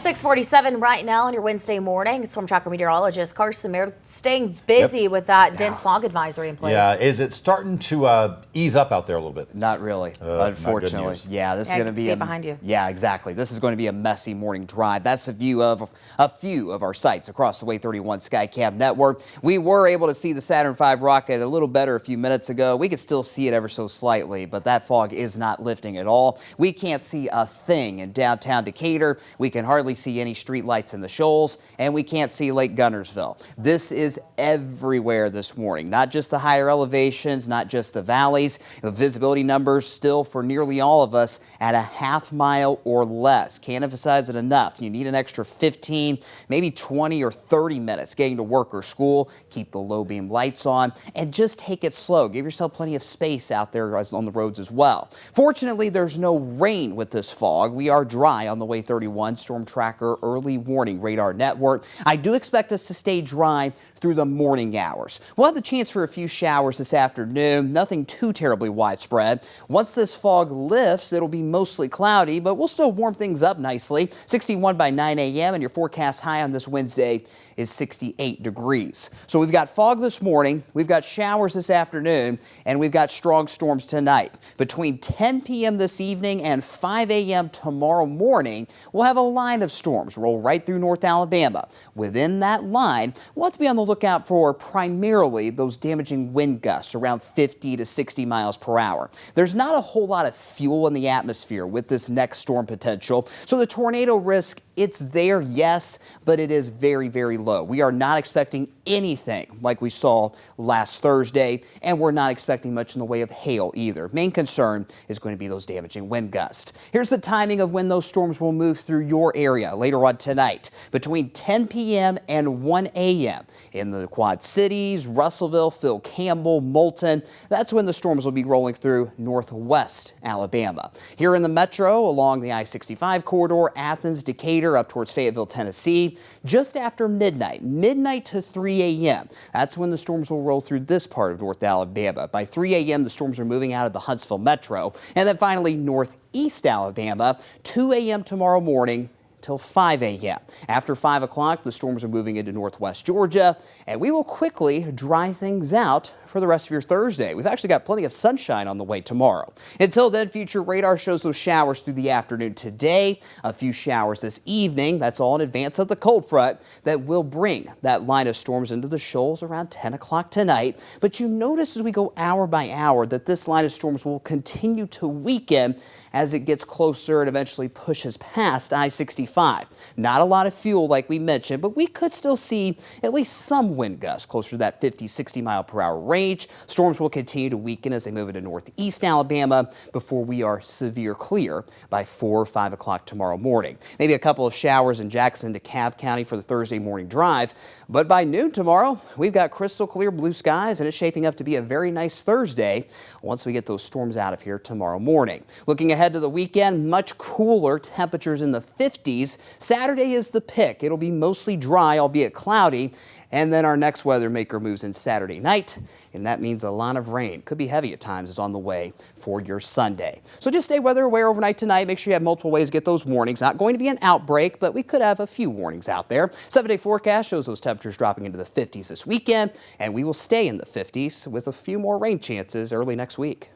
6:47 right now on your Wednesday morning. Storm tracker meteorologist Carson staying busy with that dense fog advisory in place. Yeah, is it starting to ease up out there a little bit? Not really, unfortunately. Yeah, this is going to be behind you. Yeah, exactly. This is going to be a messy morning drive. That's a view of a few of our sites across the Way 31 Skycam network. We were able to see the Saturn V rocket a little better a few minutes ago. We could still see it ever so slightly, but that fog is not lifting at all. We can't see a thing in downtown Decatur. We can hardly see any street lights in the Shoals, and we can't see Lake Gunnersville. This is everywhere this morning, not just the higher elevations, not just the valleys. The visibility numbers still for nearly all of us at a half mile or less. Can't emphasize it enough. You need an extra 15, maybe 20 or 30 minutes getting to work or school. Keep the low beam lights on and just take it slow. Give yourself plenty of space out there on the roads as well. Fortunately, there's no rain with this fog. We are dry on the Way 31 Storm Tracker early warning radar network. I do expect us to stay dry through the morning hours. We'll have the chance for a few showers this afternoon, nothing too terribly widespread. Once this fog lifts, it'll be mostly cloudy, but we'll still warm things up nicely. 61 by 9 a.m. and your forecast high on this Wednesday is 68 degrees. So we've got fog this morning, we've got showers this afternoon, and we've got strong storms tonight. Between 10 p.m. this evening and 5 a.m. tomorrow morning, we'll have a line of storms roll right through North Alabama. Within that line, we'll have to be on the lookout for primarily those damaging wind gusts around 50 to 60 miles per hour. There's not a whole lot of fuel in the atmosphere with this next storm potential, so the tornado risk, it's there, yes, but it is very, very low. We are not expecting anything like we saw last Thursday, and we're not expecting much in the way of hail either. Main concern is going to be those damaging wind gusts. Here's the timing of when those storms will move through your area later on tonight. Between 10 p.m. and 1 a.m. in the Quad Cities, Russellville, Phil Campbell, Moulton, that's when the storms will be rolling through northwest Alabama. Here in the metro, along the I-65 corridor, Athens, Decatur, up towards Fayetteville, Tennessee, just after midnight to 3 a.m. That's when the storms will roll through this part of North Alabama. By 3 a.m., the storms are moving out of the Huntsville metro. And then finally, northeast Alabama, 2 a.m. tomorrow morning till 5 a.m. After 5 o'clock, the storms are moving into northwest Georgia, and we will quickly dry things out for the rest of your Thursday. We've actually got plenty of sunshine on the way tomorrow. Until then, future radar shows those showers through the afternoon today, a few showers this evening. That's all in advance of the cold front that will bring that line of storms into the Shoals around 10 o'clock tonight. But you notice as we go hour by hour that this line of storms will continue to weaken as it gets closer and eventually pushes past I-65. Not a lot of fuel like we mentioned, but we could still see at least some wind gusts closer to that 50, 60 mile per hour range. Storms will continue to weaken as they move into northeast Alabama before we are severe clear by 4 or 5 o'clock tomorrow morning. Maybe a couple of showers in Jackson, DeKalb County for the Thursday morning drive. But by noon tomorrow, we've got crystal clear blue skies, and it's shaping up to be a very nice Thursday once we get those storms out of here tomorrow morning. Looking ahead to the weekend, much cooler temperatures in the 50s. Saturday is the pick. It'll be mostly dry, albeit cloudy. And then our next weather maker moves in Saturday night, and that means a lot of rain. Could be heavy at times, is on the way for your Sunday. So just stay weather aware overnight tonight. Make sure you have multiple ways to get those warnings. Not going to be an outbreak, but we could have a few warnings out there. 7-day forecast shows those temperatures dropping into the 50s this weekend, and we will stay in the 50s with a few more rain chances early next week.